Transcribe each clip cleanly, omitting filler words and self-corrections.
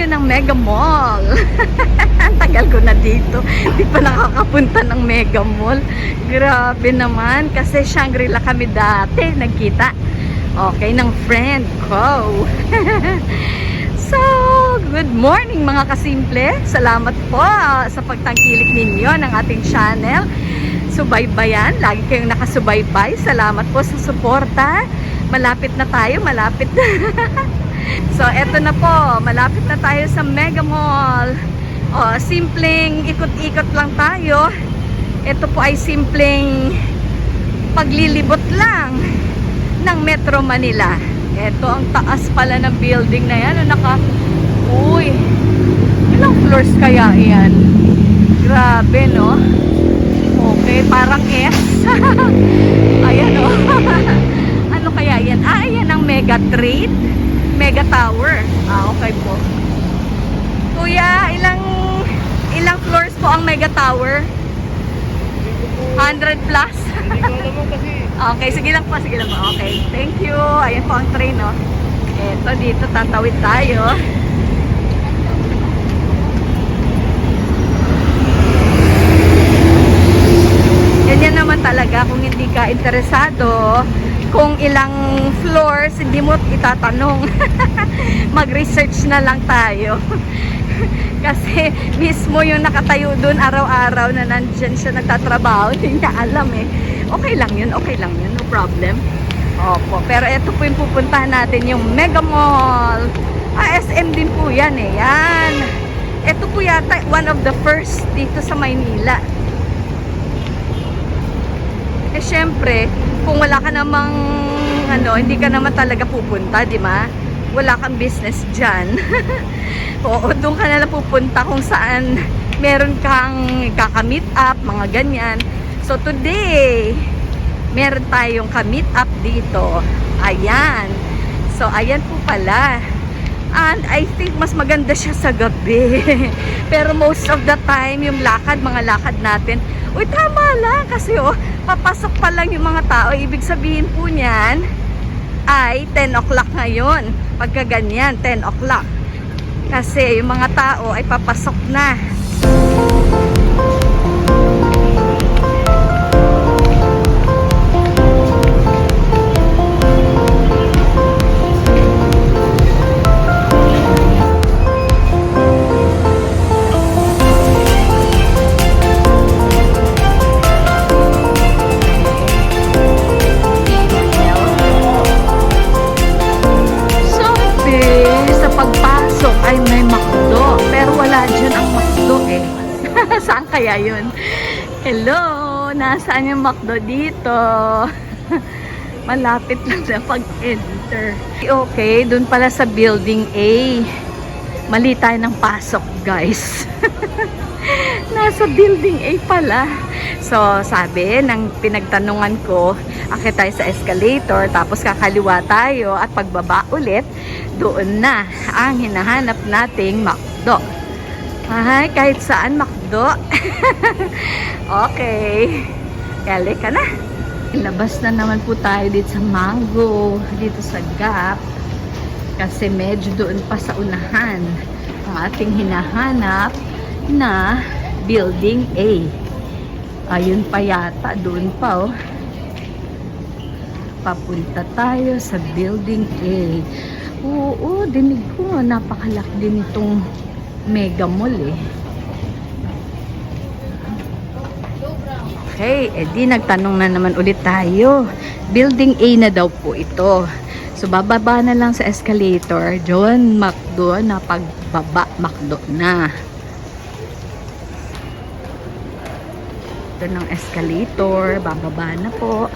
ng Mega Mall. Ang tagal ko na dito. Di pa nakakapunta ng Mega Mall. Grabe naman. Kasi Shangri-La kami dati. Nagkita. Okay, ng friend ko. So, good morning mga kasimple. Salamat po sa pagtangkilik ninyo ng ating channel. Subaybayan. Lagi kayong nakasubaybay. Salamat po sa suporta. Malapit na tayo. Malapit na. So, eto na po. Malapit na tayo sa Mega Mall. O, simpleng ikot-ikot lang tayo. Ito po ay simpleng paglilibot lang ng Metro Manila. Ito ang taas pala ng building na yan. Uy, ilang floors kaya yan? Grabe, no? Okay, parang S. Ayan, o. Ano kaya yan? Ayan ang Mega Trade. Mega Tower. Okay po. Kuya, ilang floors po ang Mega Tower? 100 plus? Hindi ko alam mo kasi. Okay, sige lang po. Okay, thank you. Ayan po ang train, no? Eto, dito tatawid tayo. Ganyan naman talaga kung hindi ka interesado kung ilang floors, hindi mo itatanong. Mag-research na lang tayo. Kasi mismo yung nakatayo doon araw-araw na nandyan siya nagtatrabaho, hindi niya alam eh. Okay lang yun, no problem. Opo, pero ito po yung pupuntahan natin, yung Mega Mall. SM din po yan eh, yan. Ito po yata one of the first dito sa Maynila. Eh syempre, kung wala ka namang hindi ka naman talaga pupunta, di ba? Wala kang business dyan. Oo, doon ka na lang pupunta kung saan meron kang kaka-meet up, mga ganyan. So today, meron tayong ka-meet up dito. Ayan. So ayan po pala. And I think mas maganda siya sa gabi. Pero most of the time, yung mga lakad natin, uy, tama lang. Kasi papasok pa lang yung mga tao. Ibig sabihin po niyan, ay 10 o'clock ngayon. Pagka ganyan, 10 o'clock. Kasi yung mga tao ay papasok na. Ay may McDo, pero wala dyan ang McDo eh. Saan kaya yun? Hello, nasaan yung McDo dito? Malapit lang na pag-enter. Okay, dun pala sa building A. Mali tayo ng pasok, guys. Nasa building A pala. So, sabi, nang pinagtanungan ko, akit tayo sa escalator, tapos kakaliwa tayo, at pagbaba ulit, doon na ang hinahanap nating McDo. Ay, kahit saan McDo. Okay. Kali ka na. Labas na naman po tayo dito sa Mango, dito sa Gap. Kasi medyo doon pa sa unahan ang ating hinahanap na Building A. Ayun pa yata, doon pa Papunta tayo sa Building A. Oo, dinig ko, napakalaki din itong Mega Mall eh. Okay, edi nagtanong na naman ulit tayo. Building A na daw po ito. So, bababa na lang sa escalator. John McDo na pagbaba McDo na. Ito ng escalator. Bababa na po.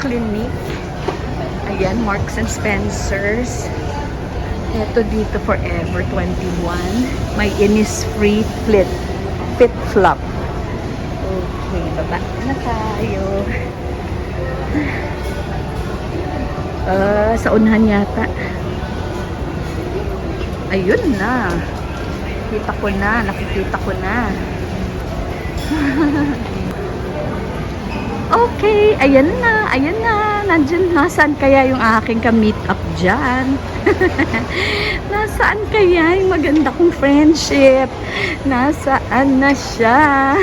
Clinic. Ayan, Marks and Spencer's. Ito dito Forever 21. May Innisfree Fit Flop. Okay, baba na tayo. Sa unahan yata. Ayun na. Nakikita ko na. Okay, ayan na, nandyan, nasaan kaya yung aking ka-meet up dyan? Nasaan kaya yung maganda kong friendship? Nasaan na siya?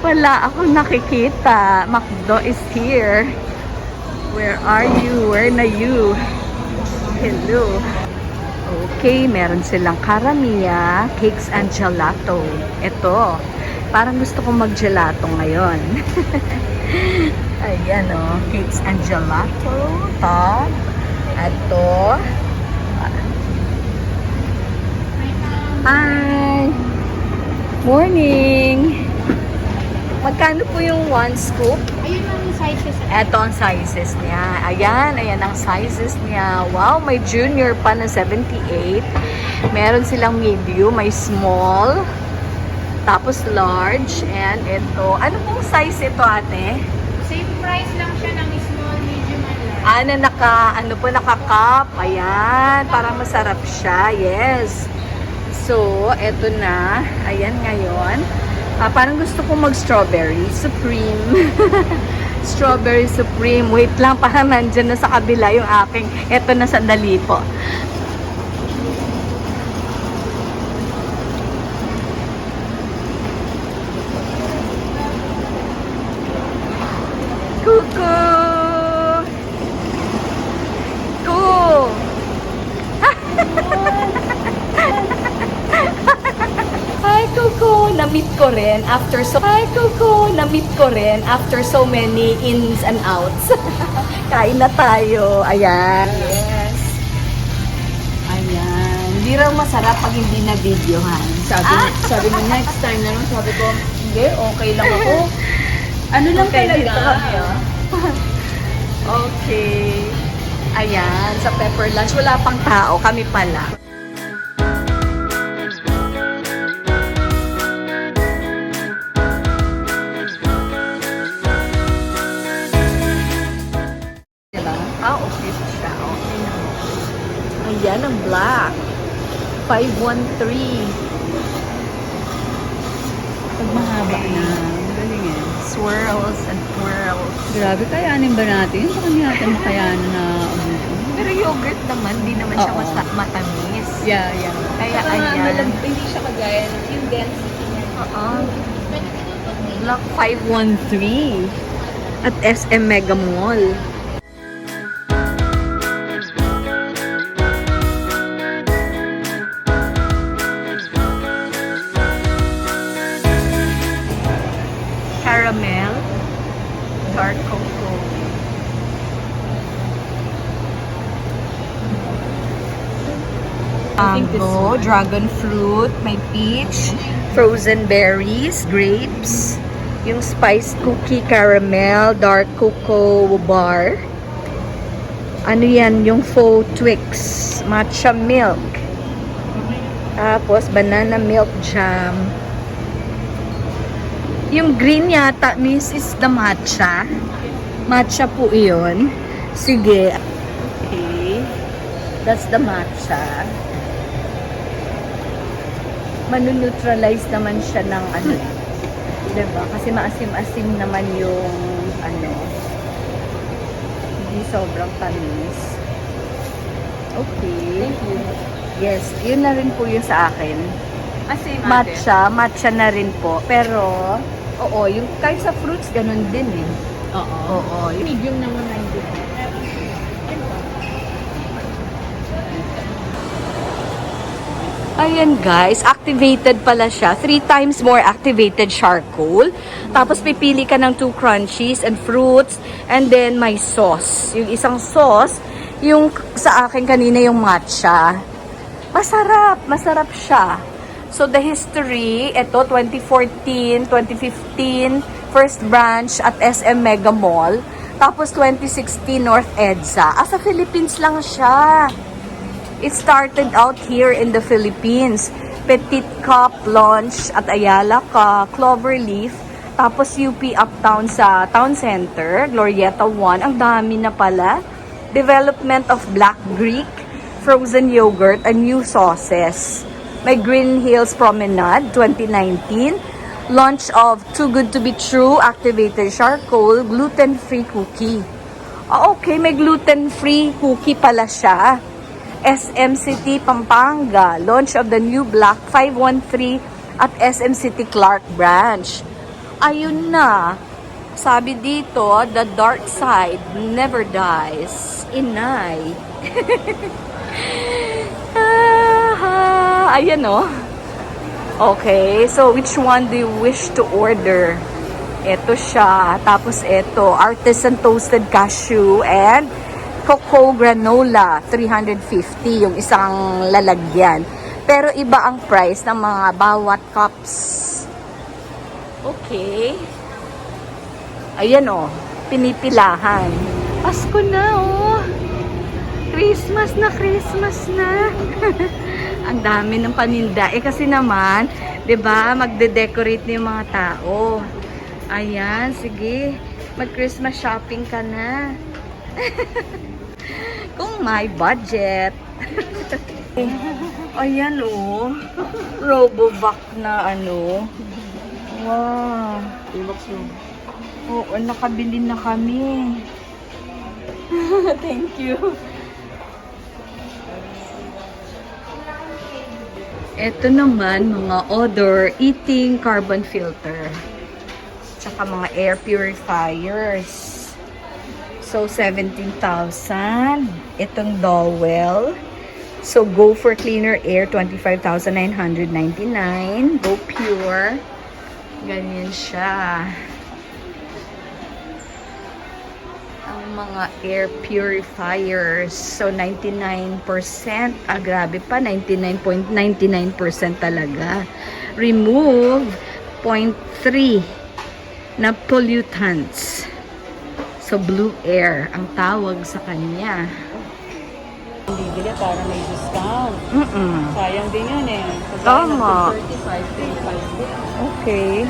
Wala akong nakikita. Macdo is here. Where are you? Where na you? Hello. Okay, meron silang karamiya, cakes and gelato. Ito. Parang gusto kong mag-gelato ngayon. Ayan o, cakes and gelato. Ito. Ito. Hi! Morning! Magkano po yung one scoop? Ayun ang sizes. Ito ang sizes niya. Ayan ang sizes niya. Wow, may junior pa na 78. Meron silang medium, may small. Tapos large, and ito. Ano pong size ito, ate? Same price lang siya ng small, medium, and large. Naka-cup. Ayan, parang masarap siya. Yes. So, eto na. Ayan ngayon. Parang gusto ko mag-strawberry supreme. Strawberry supreme. Wait lang, parang nandyan na sa kabila yung aking. Eto na, sandali po. Kuko! Cool! Hi, Kuko! Na-meet ko rin after so many ins and outs. Kain na tayo. Ayan. Yes. Ayan. Hindi raw masarap pag hindi na videohan. Sabi mo next time na lang, sabi ko, hindi, okay lang ako. Ano lang Okay, talaga? dito kami, oh. Okay. Ayan, sa pepper lunch, wala pang tao, kami pala. Diba? Okay siya. Okay na. Ayan ang black. 513. Pag mahaba na, galing eh. Swirls and twirls. Grabe, kayanin ba natin? Baka hindi natin makayanan na abutin. Pero yogurt naman, di naman siya Oo. matamis. Yeah. Kaya Saka nga, ayan. hindi siya kagaya yung density niya. Oo. Block 513 at SM Mega Mall. Caramel, dark cocoa. Mango, dragon fruit, may peach, frozen berries, grapes, yung spiced cookie caramel, dark cocoa bar. Ano yan? Yung faux Twix, matcha milk. Tapos banana milk jam. Yung green yata, miss, is the matcha. Matcha po iyon. Sige. Okay. That's the matcha. Manuneutralize naman siya ng ano. Diba? Kasi maasim-asim naman yung ano. Hindi sobrang tamis. Okay. Thank you. Yes, yun na rin po yung sa akin. Same Matcha na rin po. Pero, oo, yung kahit sa fruits, ganun din eh. Oo. Oo, yung Medium naman na hindi. ayan guys, activated pala siya. 3 times more activated charcoal. Tapos pipili ka ng 2 crunchies and fruits. And then may sauce. Yung isang sauce, yung sa akin kanina yung matcha. Masarap siya. So the history, ito 2014, 2015, first branch at SM Mega Mall. Tapos 2016 North EDSA. Sa Philippines lang siya. It started out here in the Philippines. Petit Cup launch at Ayala ka, Cloverleaf. Tapos UP Uptown sa Town Center, Glorieta 1. Ang dami na pala. Development of Black Greek, frozen yogurt, and new sauces. May Green Hills Promenade 2019. Launch of Too Good to Be True Activated Charcoal Gluten-Free Cookie. Ah, okay, may gluten-free cookie pala siya. SM City, Pampanga. Launch of the new Block 513 at SM City Clark Branch. Ayun na. Sabi dito, the dark side never dies. Inay. Ayan o. Okay, so which one do you wish to order? Ito siya. Tapos ito, artisan toasted cashew and cocoa granola, 350 yung isang lalagyan. Pero iba ang price ng mga bawat cups. Okay. Ayan o, pinipilahan. Pasko na o. Christmas na, Christmas na. Ang dami ng paninda. Eh kasi naman, 'di ba, magde-decorate na yung mga tao. Ayan, sige. Mag-Christmas shopping ka na. Kung may budget. Ayan oh. Robovac na ano. Wow. Oo, nakabili na kami. Thank you. Ito naman, mga odor, eating carbon filter. Tsaka mga air purifiers. So, 17,000. Itong dowel. So, Go for Cleaner Air, 25,999. Go Pure. Ganyan siya. Ang mga air purifiers. So, 99%. Ah, grabe pa. 99.99% talaga. Remove 0.3 na pollutants. So, Blue Air ang tawag sa kanya. Bibili para may discount. Sayang din yun eh. Tama. 35 din. Okay.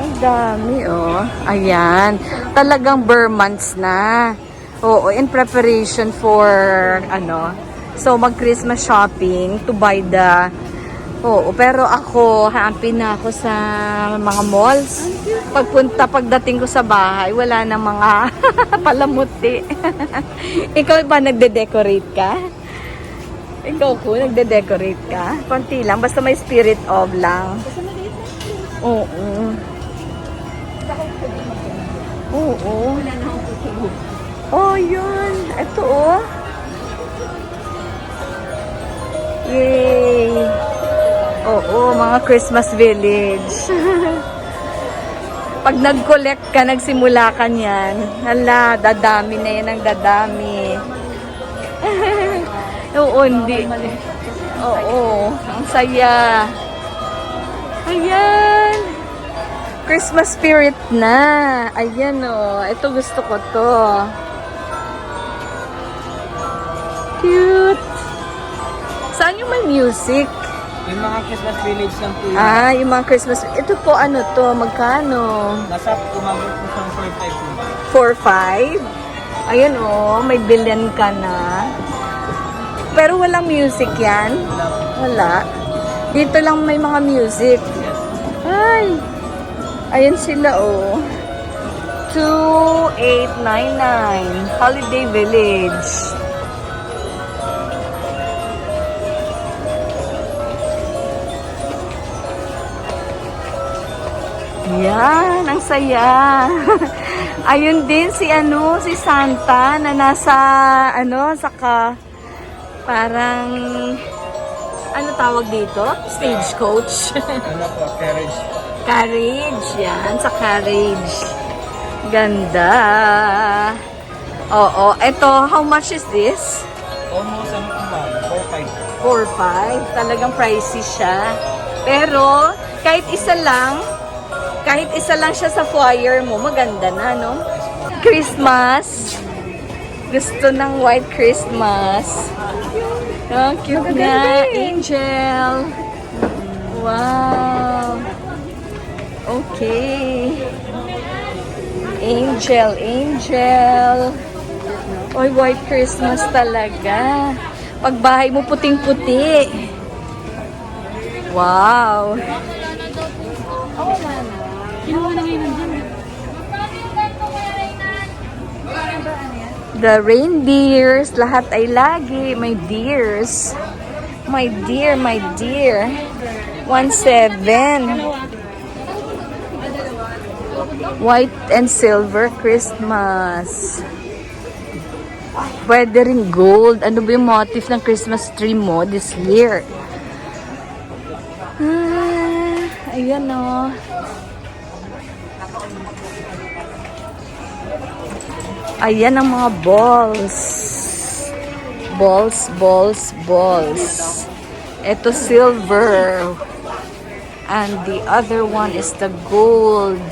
Ang dami, oh. Ayan. Talagang bare months na. Oo, in preparation for, ano, so mag-Christmas shopping to buy the, oo, pero ako, happy na ako sa mga malls. Pagdating ko sa bahay, wala na mga palamuti. Ikaw ba nagde-decorate ka? Ikaw ko, nagde-decorate ka? Konti lang, basta may spirit of lang. Oo. Oo. Oh, yun. Ito, oh. Yay! Oo, mga Christmas village. Pag nag-collect ka, nagsimula ka niyan, hala, dadami na yan ang dadami. Oo, hindi. Oo, ang saya. Ayan. Christmas spirit na. Ayan o. Ito gusto ko to. Cute. Saan yung may music? Yung mga Christmas village lang po yun. Ah, yung mga Christmas. Ito po ano to? Magkano? Nasa umabot po sa 4-5 po. 4-5? Ayan o. May billion ka na. Pero walang music yan? Wala. Dito lang may mga music. Ay. Ayan sila oh. 2899 Holiday Village. Yan, ang saya. Ayun din si si Santa na nasa parang tawag dito? Stagecoach. Ano po, carriage. Carriage, yan, sa carriage. Ganda. Oo, eto, how much is this? Almost 4-5. 4-5. Talagang pricey siya. Pero, kahit isa lang siya sa flyer mo, maganda na, no? Christmas. Gusto ng white Christmas. Oh, cute na. Angel. Wow. Okay. Angel. Oy, white Christmas talaga. Pagbahay mo puting-puti. Wow. Kinuha na ngayon nandun. The reindeers, lahat ay lagi. My dears. My dear, my dear. 1.7. White and silver Christmas. Pwede rin gold. Ano ba yung motif ng Christmas tree mo this year? Ayan o. Ayan ang mga balls. Balls, balls, balls. Ito silver. And the other one is the gold.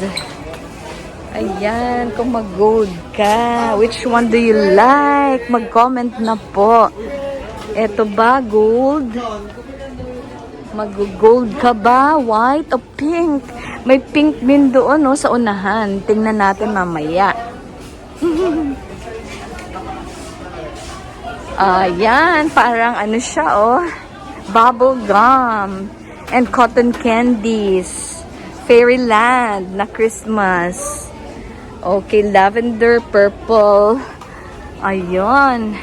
Ayan, kung mag-gold ka. Which one do you like? Mag-comment na po. Ito ba, gold? Mag-gold ka ba? White o pink? May pink din doon no, sa unahan. Tingnan natin mamaya. Ayan, parang ano siya, oh. Bubble gum and cotton candies. Fairyland na Christmas. Okay, lavender, purple. Ayun.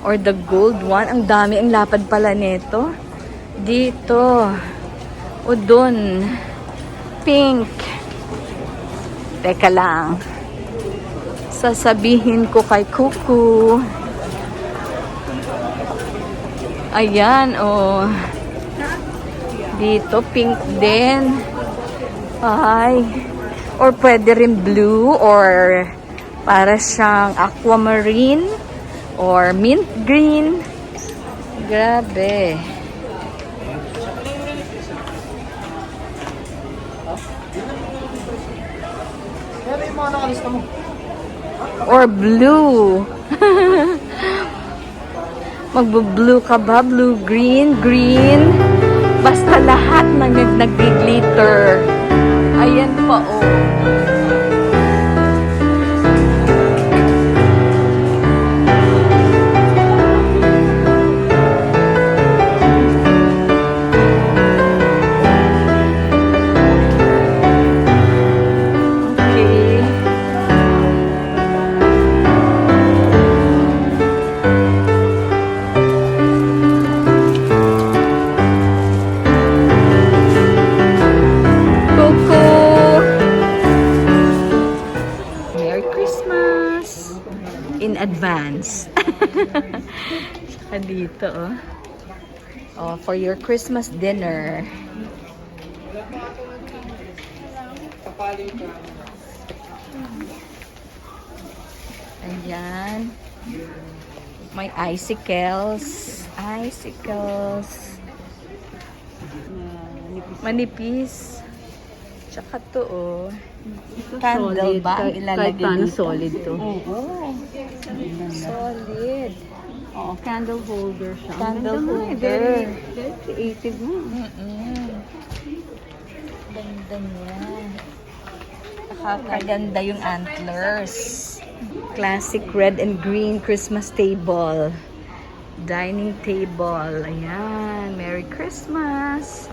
Or the gold one. Ang dami, ang lapad pala nito. Dito. O dun. Pink. Teka lang. Sasabihin ko kay Kuku. Ayan, oh. Dito, pink din. Ay. Or pwede rin blue or para siyang aquamarine or mint green. Grabe. Or blue. Magbo-blue ka ba? Blue, green, green. Basta lahat nag-glitter. Ayan pa, oh. Advance. Saka dito, oh. Oh, for your Christmas dinner. Ayan. May icicles. Icicles. Manipis. Tsaka to, oh. Candle ba ang ilalagay dito? Solid to. Oo. Solid. Oo, candle holder siya. Candle holder. Very creative mo. Ganda niya. Nakakaganda yung antlers. Classic red and green Christmas table. Dining table. Ayan. Merry Christmas.